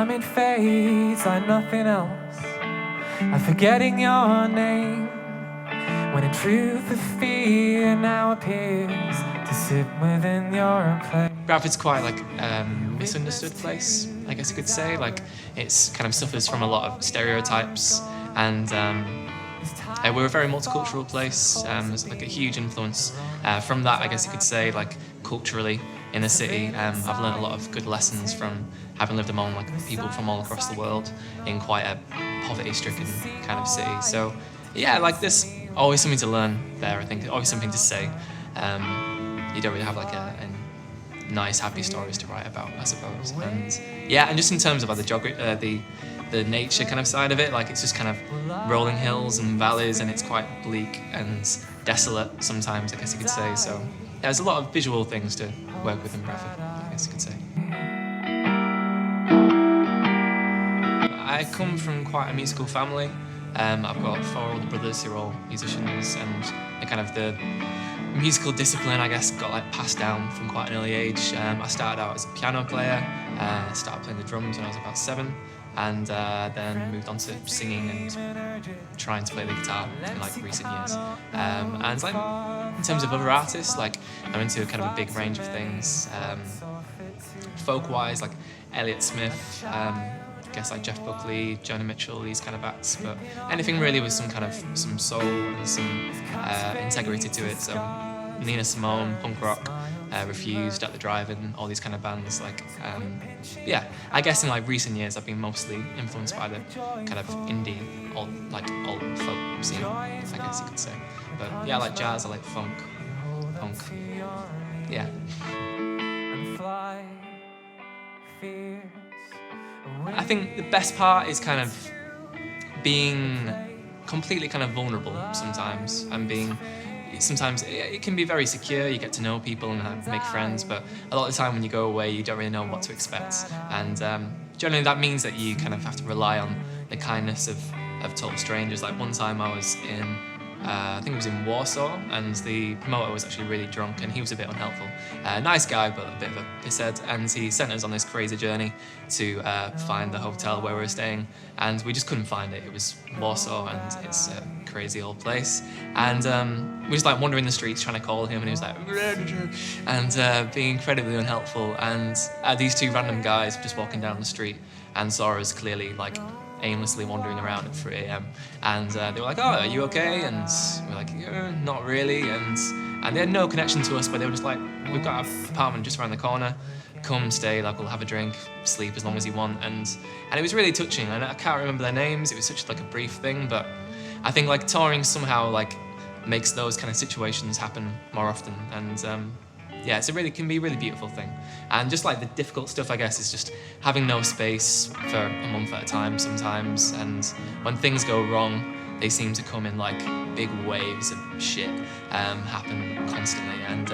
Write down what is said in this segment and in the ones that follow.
time it fades like nothing else. I'm forgetting your name, when in truth the fear now appears to sit within your place. Bradford's quite like misunderstood place, I guess you could say. Like, it's kind of suffers from a lot of stereotypes, and we're a very multicultural place. There's like a huge influence from that, I guess you could say, like culturally in the city. I've learned a lot of good lessons from having lived among like people from all across the world in quite a poverty-stricken kind of city. So yeah, like there's always something to learn there. I think always something to say. You don't really have like a nice, happy stories to write about, I suppose. And yeah, and just in terms of like the geography, the nature kind of side of it, like it's just kind of rolling hills and valleys, and it's quite bleak and desolate sometimes, I guess you could say. So yeah, there's a lot of visual things to work with in Bradford, I guess you could say. I come from quite a musical family. I've got 4 older brothers who are all musicians, and the musical discipline, I guess, got like passed down from quite an early age. I started out as a piano player, started playing the drums when I was about 7, and then moved on to singing and trying to play the guitar in like recent years. And like in terms of other artists, like I'm into kind of a big range of things. Folk-wise, like Elliott Smith, I guess like Jeff Buckley, Joni Mitchell, these kind of acts, but anything really with some soul and some integrity to it. So Nina Simone, punk rock, Refused, At The Drive-In, all these kind of bands. Like, yeah, I guess in like recent years I've been mostly influenced by the kind of indie, old folk scene, I guess you could say. But yeah, I like jazz, I like funk, punk, yeah. I think the best part is kind of being completely kind of vulnerable sometimes, and sometimes it can be very secure, you get to know people and make friends, but a lot of the time when you go away you don't really know what to expect, and generally that means that you kind of have to rely on the kindness of total strangers. Like one time I was in I think it was in Warsaw, and the promoter was actually really drunk and he was a bit unhelpful. Nice guy, but a bit of a pisshead, and he sent us on this crazy journey to find the hotel where we were staying, and we just couldn't find it. It was Warsaw, and it's a crazy old place, and we just like wandering the streets trying to call him, and he was like and being incredibly unhelpful, and these 2 random guys were just walking down the street and saw us clearly like aimlessly wandering around at 3 a.m. and they were like, "Oh, are you okay?" And we were like, "Yeah, not really." And they had no connection to us, but they were just like, "We've got an apartment just around the corner. Come stay. Like, we'll have a drink, sleep as long as you want." And it was really touching. And I can't remember their names. It was such like a brief thing, but I think like touring somehow like makes those kind of situations happen more often. And yeah, it can be a really beautiful thing. And just like the difficult stuff, I guess, is just having no space for a month at a time sometimes. And when things go wrong, they seem to come in like big waves of shit, happen constantly. And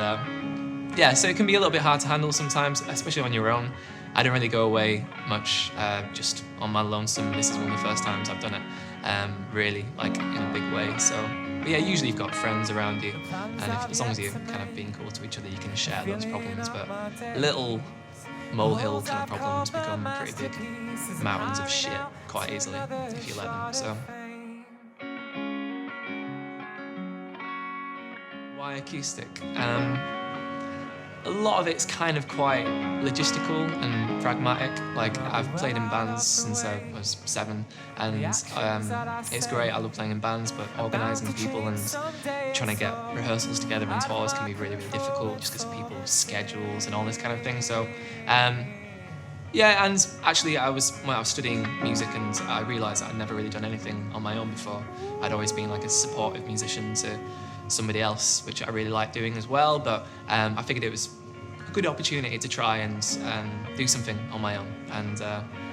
yeah, so it can be a little bit hard to handle sometimes, especially on your own. I don't really go away much, just on my lonesome. This is one of the first times I've done it, really, like in a big way. So. But yeah, usually you've got friends around you, and as long as you're kind of being cool to each other, you can share those problems. But little molehill kind of problems become pretty big mountains of shit quite easily if you let them. So why acoustic? A lot of it's kind of quite logistical and pragmatic. Like, I've played in bands since I was 7, and it's great. I love playing in bands, but organising people and trying to get rehearsals together and tours can be really, really difficult just because of people's schedules and all this kind of thing. So, yeah, and actually I was studying music, and I realised that I'd never really done anything on my own before. I'd always been like a supportive musician to somebody else, which I really like doing as well, but I figured it was a good opportunity to try and do something on my own. And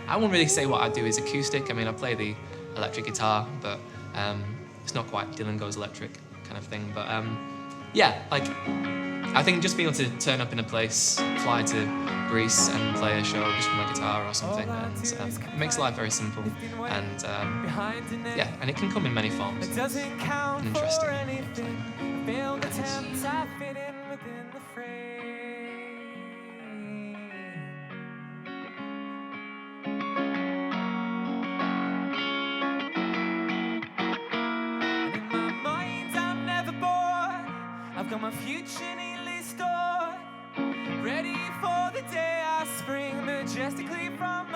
I wouldn't really say what I do is acoustic. I mean, I play the electric guitar, but it's not quite Dylan Goes Electric kind of thing. But yeah, like, I think just being able to turn up in a place, fly to Greece and play a show just with my guitar or something, and it makes life very simple. And yeah, and it can come in many forms. Interesting way of playing. future neatly stored, ready for the day I spring majestically from